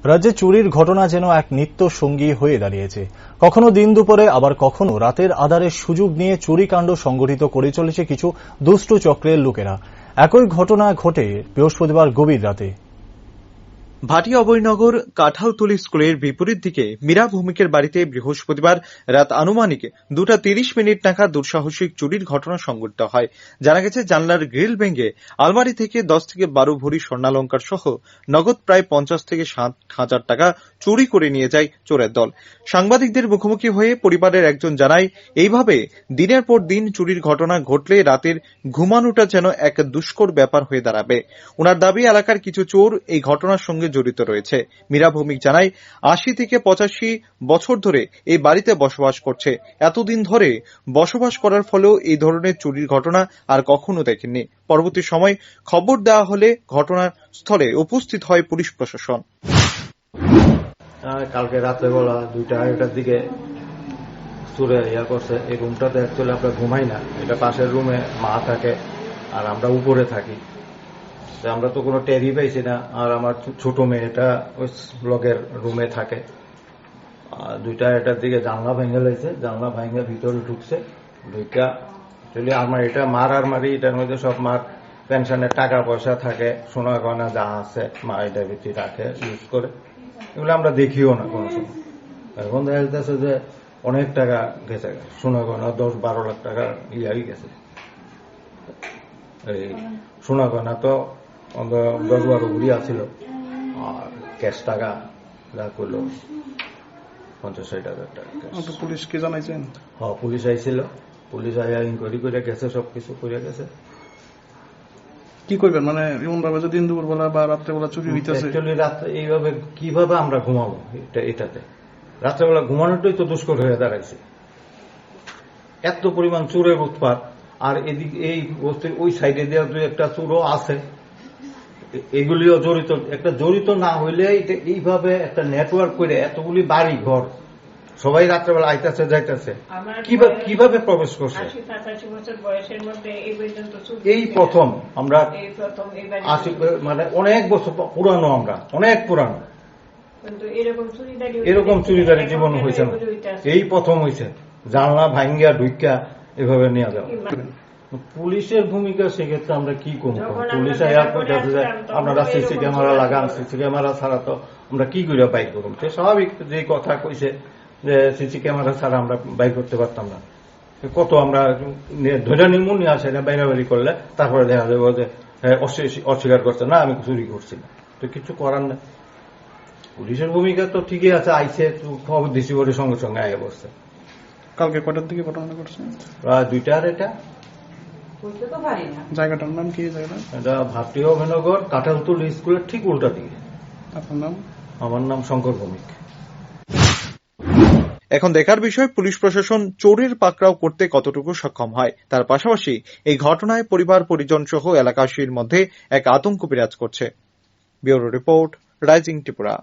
রাজ্যে চুরির ঘটনা যেন এক নিত্য সঙ্গী হয়ে দাঁড়িয়েছে। কখনো দিন দুপুরে, আবার কখনো রাতের আঁধারের সুযোগ নিয়ে চুরিকাণ্ড সংগঠিত করে চলেছে কিছু দুষ্টু চক্রের লোকেরা। একই ঘটনা ঘটে বৃহস্পতিবার গভীর রাতে। ভাটিয়া অভয়নগর কাঁঠালতলী স্কুলের বিপরীত দিকে মীরা ভৌমিকের বাড়িতে বৃহস্পতিবার রাত আনুমানিক 2:30 নাগাদ দুঃসাহসিক চুরির ঘটনা সংঘটিত হয়। জানা গেছে, জানলার গ্রিল ভেঙে আলমারি থেকে 10 থেকে 12 ভরি স্বর্ণালংকার সহ নগদ প্রায় 50 থেকে 60,000 টাকা চুরি করে নিয়ে যায় চোরের দল। সাংবাদিকদের মুখোমুখি হয়ে পরিবারের একজন জানায়, এইভাবে দিনের পর দিন চুরির ঘটনা ঘটলে রাতের ঘুমানোটা যেন এক দুষ্কর ব্যাপার হয়ে দাঁড়াবে। ওনার দাবি, এলাকার কিছু চোর এই ঘটনার সঙ্গে জড়িত রয়েছে। মীরা ভৌমিক জানায়, 80 থেকে 85 বছর ধরে এই বাড়িতে বসবাস করছে। এতদিন ধরে বসবাস করার ফলেও এই ধরনের চুরির ঘটনা আর কখনো দেখেননি। পরবর্তী সময় খবর দেওয়া হলে ঘটনার স্থলে উপস্থিত হয় পুলিশ প্রশাসন। কালকে রাত্রেবেলা 2:30টার দিকে চুরে করছে। এই রুমটাতে অ্যাকচুয়ালি আমরা ঘুমাই না, এটা পাশের রুমে মা থাকে আর আমরা উপরে থাকি। আমরা তো কোনো টেরই পাইছি না। আর আমার ছোট মেয়েটা ওই ব্লকের রুমে থাকে। 2:30টার দিকে জানলা ভেঙে লাইছে, জানলা ভেঙে ভিতরে ঢুকছে। ঢুকা চলি আমার এটা মার আলমারি, এটার মধ্যে সব মার পেনশনের টাকা পয়সা থাকে, সোনা গয়না যা আছে মা এটা ভিতরে রাখে, ইউজ করে। এগুলো আমরা দেখিও না কোনো সময়। এখন দেখা যাচ্ছে যে অনেক টাকা গেছে, সোনা গয়না 10-12 লাখ টাকা ইয়াই গেছে। এই সোনা গয়না তো 10-12 ভরি আছিল, আর ক্যাশ টাকা যা করলো 50-60 হাজার টাকা। পুলিশকে জানাইছেন? হ্যাঁ, পুলিশ আইছিল। পুলিশ আইয়া ইনকোয়ারি করে গেছে, সবকিছু করে গেছে। কি করবেন মানে এমন ভাবে যে দিন দুপুর বেলা বা রাত্রেবেলা চুরি হইতেছে? রাত্রে এইভাবে কিভাবে আমরা ঘুমাবো? এটাতে রাত্রেবেলা ঘুমানোটাই তো দুষ্কর হয়ে দাঁড়াইছে। এত পরিমাণ চোরের উৎপাত। আর এদিকে এই বস্তির ওই সাইডে দেওয়া 2-একটা চোরও আছে, এগুলিও জড়িত। একটা জড়িত না হইলে এইভাবে একটা নেটওয়ার্ক করে এতগুলি বাড়ি ঘর সবাই রাত্রেবেলা আইতাছে যাইতেছে, কিভাবে প্রবেশ করছে? এই প্রথম আমরা 80, মানে অনেক বছর পুরানো, আমরা অনেক পুরানো। এরকম চুরিদারি জীবন হয়েছে না, এই প্রথম হয়েছে। জানলা ভাঙ্গিয়া ঢুইকা এভাবে নিয়ে যাওয়া। পুলিশের ভূমিকা সেক্ষেত্রে আমরা কি করবো? পুলিশ আপনারা সিসি ক্যামেরা লাগান, সিসি ক্যামেরা ছাড়া তো আমরা কি করে বাইক করবো? সে স্বাভাবিক যে কথা কইছে যে সিসি ক্যামেরা ছাড়া আমরা বাইক করতে পারতাম না। কত আমরা ধৈর্য নির্মূল নিয়ে আসে না, বাইরাবাড়ি করলে তারপরে দেখা যাবে যে অস্বীকার করছে না আমি চুরি করছি না, তো কিছু করার না। পুলিশের ভূমিকা তো ঠিকই আছে, আইসে খবর দিছি বলে সঙ্গে সঙ্গে আগে বসছে। কালকে কটার দিকে ঘটনা ঘটছে? প্রায় 2:30। জায়গাটার নাম কি? জায়গাটা এটা ভাটিয়া অভয়নগর কাঁঠালতলী স্কুলের ঠিক উল্টা দিকে। আপনার নাম? আমার নাম শঙ্কর ভৌমিক। এখন দেখার বিষয়, পুলিশ প্রশাসন চোরের পাকড়াও করতে কতটুকু সক্ষম হয়। তার পাশাপাশি এই ঘটনায় পরিবার পরিজন সহ এলাকাবাসীর মধ্যে এক আতঙ্ক বিরাজ করছে। Bureau report, rising Tripura.